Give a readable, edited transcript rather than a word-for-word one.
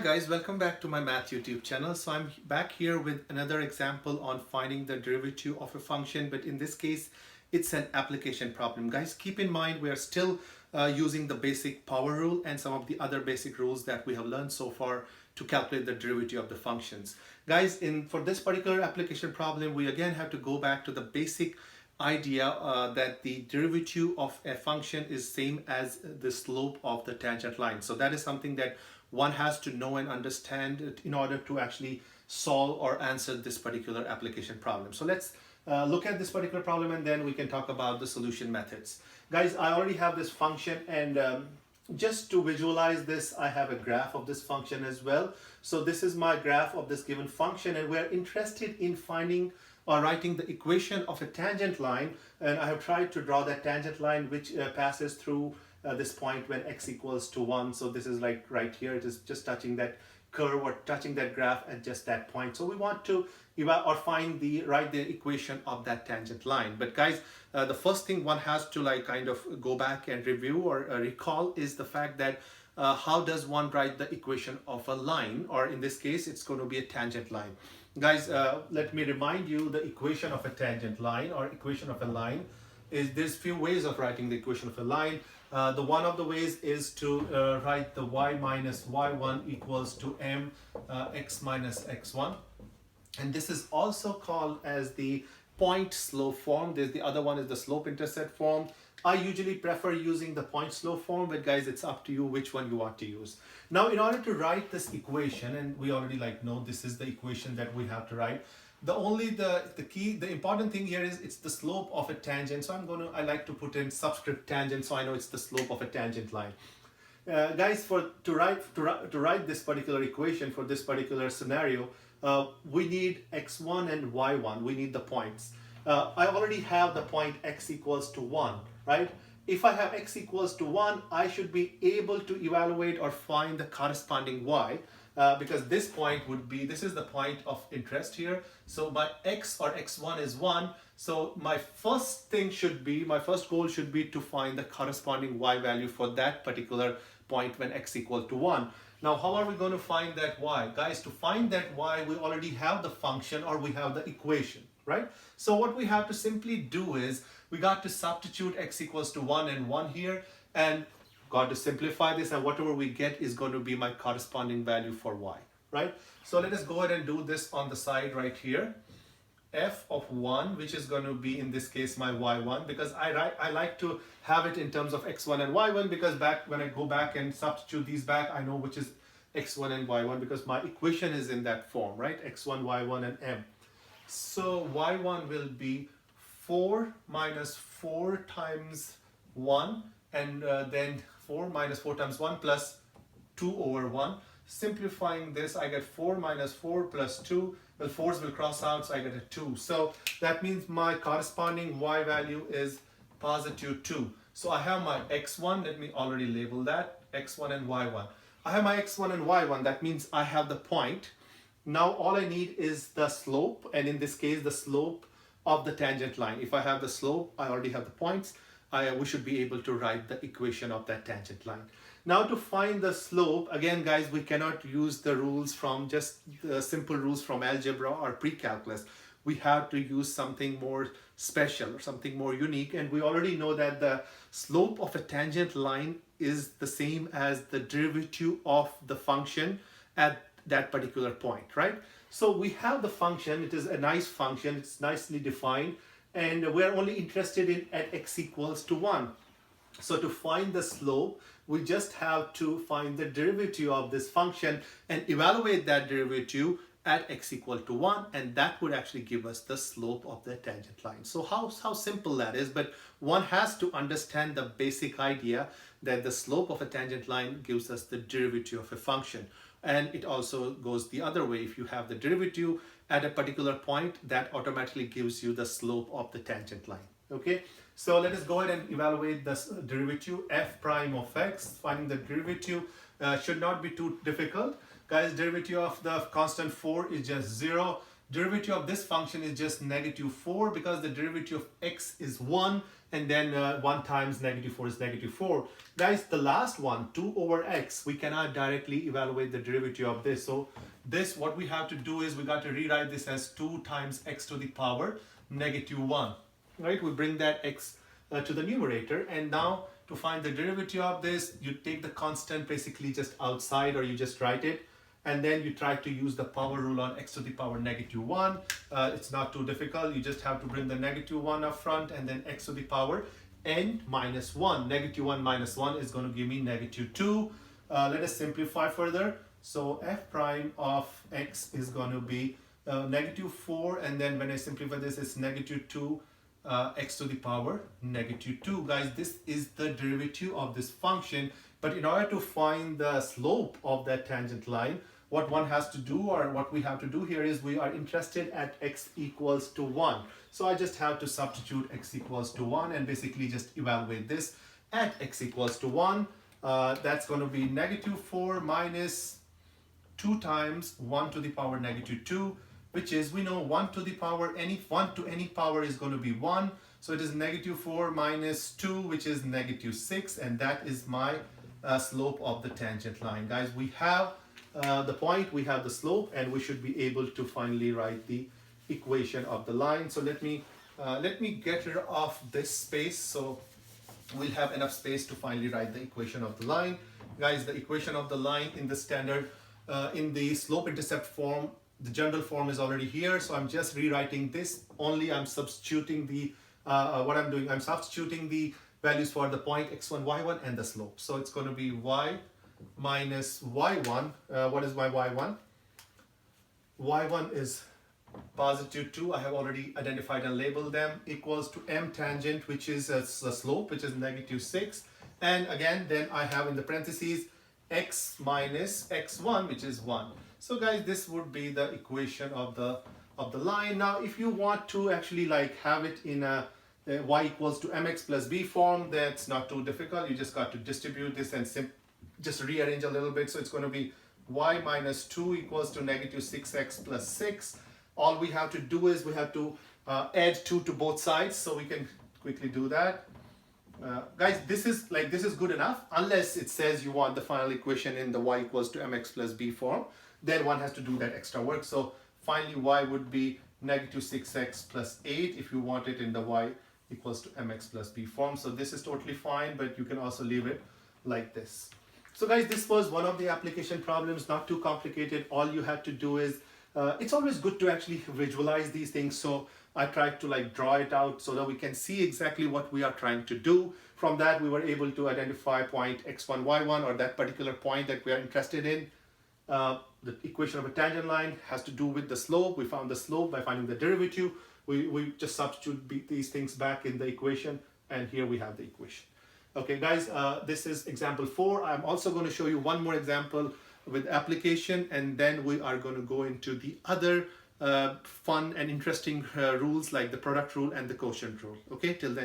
Guys, welcome back to my math YouTube channel. So I'm back here with another example on finding the derivative of a function, but in this case it's an application problem. Guys, keep in mind we are still using the basic power rule and some of the other basic rules that we have learned so far to calculate the derivative of the functions. Guys, for this particular application problem, we again have to go back to the basic idea that the derivative of a function is same as the slope of the tangent line. So that is something that one has to know and understand in order to actually solve or answer this particular application problem. So let's look at this particular problem and then we can talk about the solution methods. Guys, I already have this function and just to visualize this, I have a graph of this function as well. So this is my graph of this given function and we're interested in finding or writing the equation of a tangent line, and I have tried to draw that tangent line which passes through this point when x equals to 1. So this is like right here, it is just touching that curve or touching that graph at just that point. So we want to write the equation of that tangent line. But guys, the first thing one has to kind of go back and review or recall is the fact that how does one write the equation of a line, or in this case it's going to be a tangent line. Guys, let me remind you the equation of a tangent line or equation of a line is there's few ways of writing the equation of a line. The one of the ways is to write the y minus y1 equals to m x minus x1, and this is also called as the point slope form. There's the other one is the slope intercept form. I usually prefer using the point slope form, but guys, it's up to you which one you want to use. Now, in order to write this equation, and we already know this is the equation that we have to write. The important thing here is it's the slope of a tangent. So I like to put in subscript tangent, so I know it's the slope of a tangent line. Guys, to write this particular equation for this particular scenario, we need x1 and y1. We need the points. I already have the point x equals to 1, right? If I have x equals to 1, I should be able to evaluate or find the corresponding y, because this point would be, this is the point of interest here. So my x or x1 is 1. So my first goal should be to find the corresponding y value for that particular point when x equals to 1. Now, how are we going to find that y? Guys, to find that y, we already have the function or we have the equation, right? So what we have to simply do is we got to substitute x equals to 1 and 1 here, and got to simplify this, and whatever we get is going to be my corresponding value for y, right? So let us go ahead and do this on the side right here. F of 1, which is going to be in this case my y1, because I like to have it in terms of x1 and y1, because when I go back and substitute these back, I know which is x1 and y1 because my equation is in that form, right? x1, y1 and m. So y1 will be 4 minus 4 times 1, and then 4 minus 4 times 1 plus 2 over 1. Simplifying this, I get 4 minus 4 plus 2. Well, 4's will cross out, so I get a 2. So that means my corresponding y value is positive 2. So I have my x1, let me already label that, x1 and y1. I have my x1 and y1, that means I have the point. Now all I need is the slope, and in this case the slope of the tangent line. If I have the slope, I already have the points. We should be able to write the equation of that tangent line. Now to find the slope, again guys, we cannot use the rules from just the simple rules from algebra or pre-calculus. We have to use something more special or something more unique, and we already know that the slope of a tangent line is the same as the derivative of the function at that particular point, right? So we have the function, it is a nice function, it's nicely defined, and we're only interested in at x equals to 1. So to find the slope, we just have to find the derivative of this function and evaluate that derivative at x equal to 1, and that would actually give us the slope of the tangent line. So how simple that is, but one has to understand the basic idea that the slope of a tangent line gives us the derivative of a function. And it also goes the other way. If you have the derivative at a particular point, that automatically gives you the slope of the tangent line. Okay, so let us go ahead and evaluate this derivative f prime of x. Finding the derivative should not be too difficult. Guys, derivative of the constant 4 is just 0. Derivative of this function is just negative 4 because the derivative of x is 1 and then 1 times -4 is -4. Guys, the last one, 2 over x, we cannot directly evaluate the derivative of this. So this, what we have to do is we got to rewrite this as 2 times x to the power -1. Right? We bring that x to the numerator, and now to find the derivative of this, you take the constant basically just outside, or you just write it, and then you try to use the power rule on x to the power -1. It's not too difficult. You just have to bring the -1 up front, and then x to the power n minus 1. -1 minus 1 is going to give me -2. Let us simplify further. So f prime of x is going to be -4, and then when I simplify this, it's -2 x to the power -2. Guys, this is the derivative of this function, but in order to find the slope of that tangent line, what one has to do, or what we have to do here, is we are interested at x equals to 1. So I just have to substitute x equals to 1 and basically just evaluate this at x equals to 1. That's going to be -4 minus 2 times 1 to the power -2, which is, we know 1 to the power, any 1 to any power is going to be 1. So it is -4 minus 2, which is -6, and that is my slope of the tangent line. Guys, we have the point, we have the slope, and we should be able to finally write the equation of the line. So let me get rid of this space, so we'll have enough space to finally write the equation of the line. Guys, the equation of the line in the standard, in the slope intercept form, the general form is already here, so I'm just rewriting this. Only I'm substituting the what I'm doing, I'm substituting the values for the point x1, y1 and the slope. So it's going to be y minus y1. What is my y1? Y1 is +2. I have already identified and labeled them, equals to m tangent, which is the slope, which is -6. And again, then I have in the parentheses x minus x1, which is 1. So guys, this would be the equation of the line. Now, if you want to actually like have it in a y equals to mx plus b form, that's not too difficult. You just got to distribute this and just rearrange a little bit. So it's going to be y minus 2 equals to -6x plus 6. All we have to do is we have to add 2 to both sides, so we can quickly do that. Guys, this is good enough, unless it says you want the final equation in the y equals to mx plus b form. Then one has to do that extra work. So finally, y would be -6x plus 8 if you want it in the y equals to mx plus b form. So this is totally fine, but you can also leave it like this. So guys, this was one of the application problems, not too complicated. All you had to do is, it's always good to actually visualize these things. So I tried to like draw it out so that we can see exactly what we are trying to do. From that, we were able to identify point x1, y1, or that particular point that we are interested in. The equation of a tangent line has to do with the slope. We found the slope by finding the derivative. We just substitute these things back in the equation, and here we have the equation. Okay guys, this is example 4. I'm also going to show you one more example with application, and then we are going to go into the other fun and interesting rules like the product rule and the quotient rule. Okay, till then.